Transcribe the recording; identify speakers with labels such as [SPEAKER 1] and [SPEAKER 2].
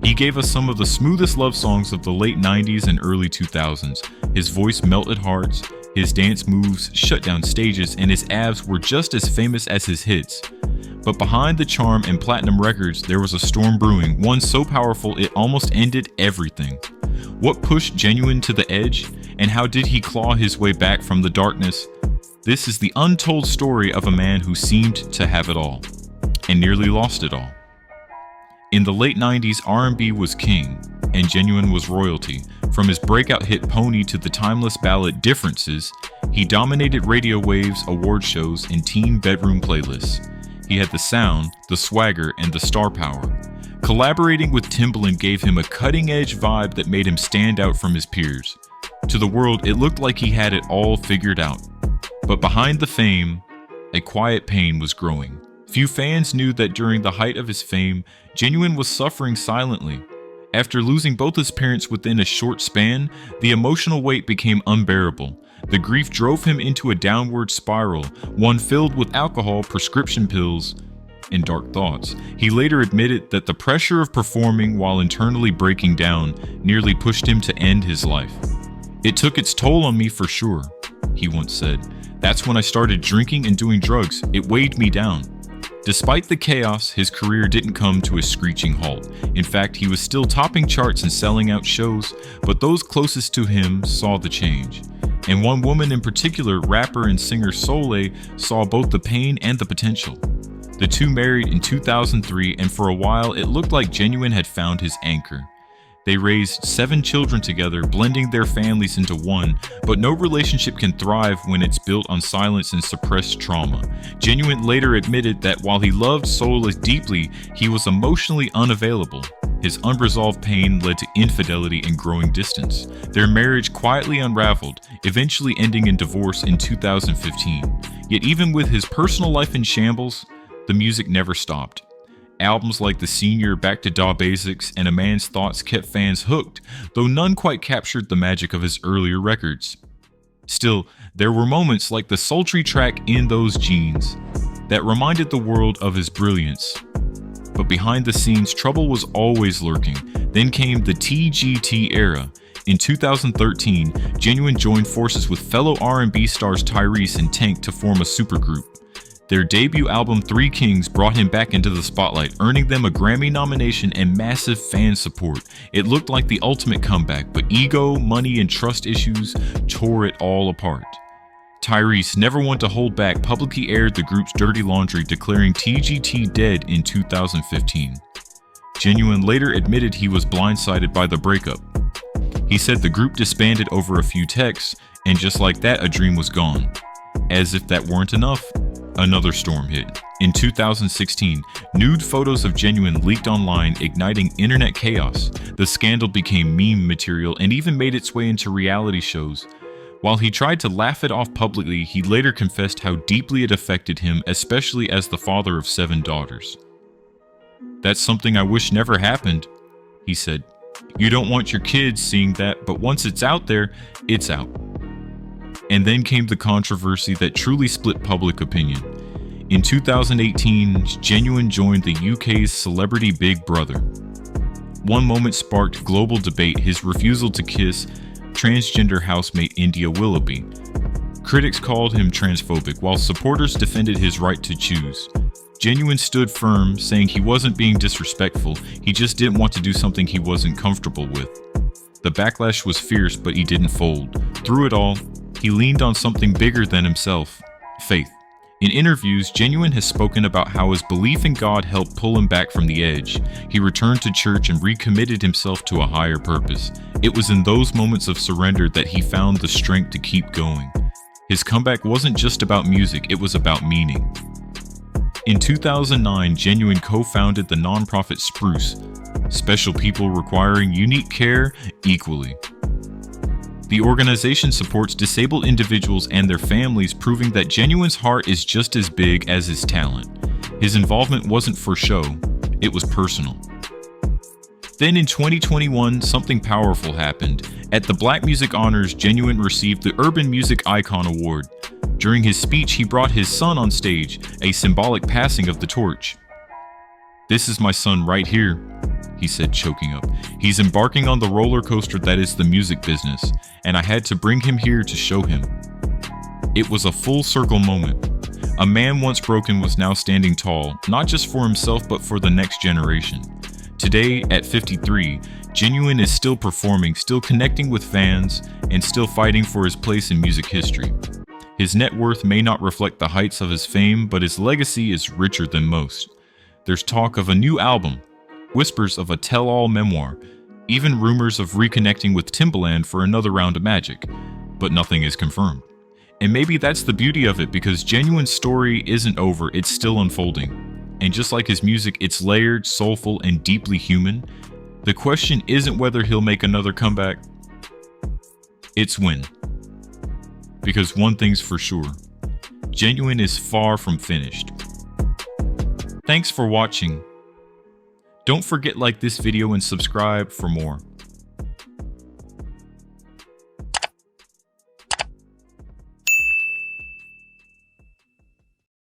[SPEAKER 1] He gave us some of the smoothest love songs of the late 90s and early 2000s. His voice melted hearts, his dance moves shut down stages, and his abs were just as famous as his hits. But behind the charm and platinum records, there was a storm brewing, one so powerful it almost ended everything. What pushed Genuine to the edge, and how did he claw his way back from the darkness? This is the untold story of a man who seemed to have it all, and nearly lost it all. In the late 90s, R&B was king, and Genuine was royalty. From his breakout hit Pony to the timeless ballad Differences, he dominated radio waves, award shows, and teen bedroom playlists. He had the sound, the swagger, and the star power. Collaborating with Timbaland gave him a cutting-edge vibe that made him stand out from his peers. To the world, it looked like he had it all figured out. But behind the fame, a quiet pain was growing. Few fans knew that during the height of his fame, Genuine was suffering silently. After losing both his parents within a short span, the emotional weight became unbearable. The grief drove him into a downward spiral, one filled with alcohol, prescription pills, and dark thoughts. He later admitted that the pressure of performing while internally breaking down nearly pushed him to end his life. "It took its toll on me for sure," he once said. "That's when I started drinking and doing drugs. It weighed me down." Despite the chaos, his career didn't come to a screeching halt. In fact, he was still topping charts and selling out shows, but those closest to him saw the change. And one woman in particular, rapper and singer Soleil, saw both the pain and the potential. The two married in 2003, and for a while it looked like Genuine had found his anchor. They raised 7 children together, blending their families into one, but no relationship can thrive when it's built on silence and suppressed trauma. Genuine later admitted that while he loved Soleil deeply, he was emotionally unavailable. His unresolved pain led to infidelity and growing distance. Their marriage quietly unraveled, eventually ending in divorce in 2015. Yet even with his personal life in shambles, the music never stopped. Albums like The Senior, Back to Da Basics, and A Man's Thoughts kept fans hooked, though none quite captured the magic of his earlier records. Still, there were moments like the sultry track In Those Jeans that reminded the world of his brilliance. But behind the scenes, trouble was always lurking. Then came the TGT era. In 2013, Genuine joined forces with fellow R&B stars Tyrese and Tank to form a supergroup. Their debut album, Three Kings, brought him back into the spotlight, earning them a Grammy nomination and massive fan support. It looked like the ultimate comeback, but ego, money, and trust issues tore it all apart. Tyrese, never one to hold back, publicly aired the group's dirty laundry, declaring TGT dead in 2015. Genuine later admitted he was blindsided by the breakup. He said the group disbanded over a few texts, and just like that, a dream was gone. As if that weren't enough, another storm hit. In 2016, nude photos of Genuine leaked online, igniting internet chaos. The scandal became meme material and even made its way into reality shows. While he tried to laugh it off publicly, he later confessed how deeply it affected him, especially as the father of 7 daughters. "That's something I wish never happened," he said. "You don't want your kids seeing that, but once it's out there, it's out." And then came the controversy that truly split public opinion. In 2018, Genuine joined the UK's celebrity Big Brother. One moment sparked global debate: his refusal to kiss transgender housemate India Willoughby. Critics called him transphobic, while supporters defended his right to choose. Genuine stood firm, saying he wasn't being disrespectful, he just didn't want to do something he wasn't comfortable with. The backlash was fierce, but he didn't fold. Through it all, he leaned on something bigger than himself: faith. In interviews, Genuine has spoken about how his belief in God helped pull him back from the edge. He returned to church and recommitted himself to a higher purpose. It was in those moments of surrender that he found the strength to keep going. His comeback wasn't just about music, it was about meaning. In 2009, Genuine co-founded the nonprofit SPRUCE, Special People Requiring Unique Care Equally. The organization supports disabled individuals and their families, proving that Genuine's heart is just as big as his talent. His involvement wasn't for show, it was personal. Then in 2021, something powerful happened. At the Black Music Honors, Genuine received the Urban Music Icon Award. During his speech, he brought his son on stage, a symbolic passing of the torch. "This is my son right here," he said, choking up. "He's embarking on the roller coaster that is the music business, and I had to bring him here to show him." It was a full circle moment. A man once broken was now standing tall, not just for himself but for the next generation. Today, at 53, Genuine is still performing, still connecting with fans, and still fighting for his place in music history. His net worth may not reflect the heights of his fame, but his legacy is richer than most. There's talk of a new album, whispers of a tell-all memoir, even rumors of reconnecting with Timbaland for another round of magic, but nothing is confirmed. And maybe that's the beauty of it, because Genuine's story isn't over, it's still unfolding. And just like his music, it's layered, soulful, and deeply human. The question isn't whether he'll make another comeback, it's when. Because one thing's for sure, Genuine is far from finished. Thanks for watching. Don't forget to like this video and subscribe for more.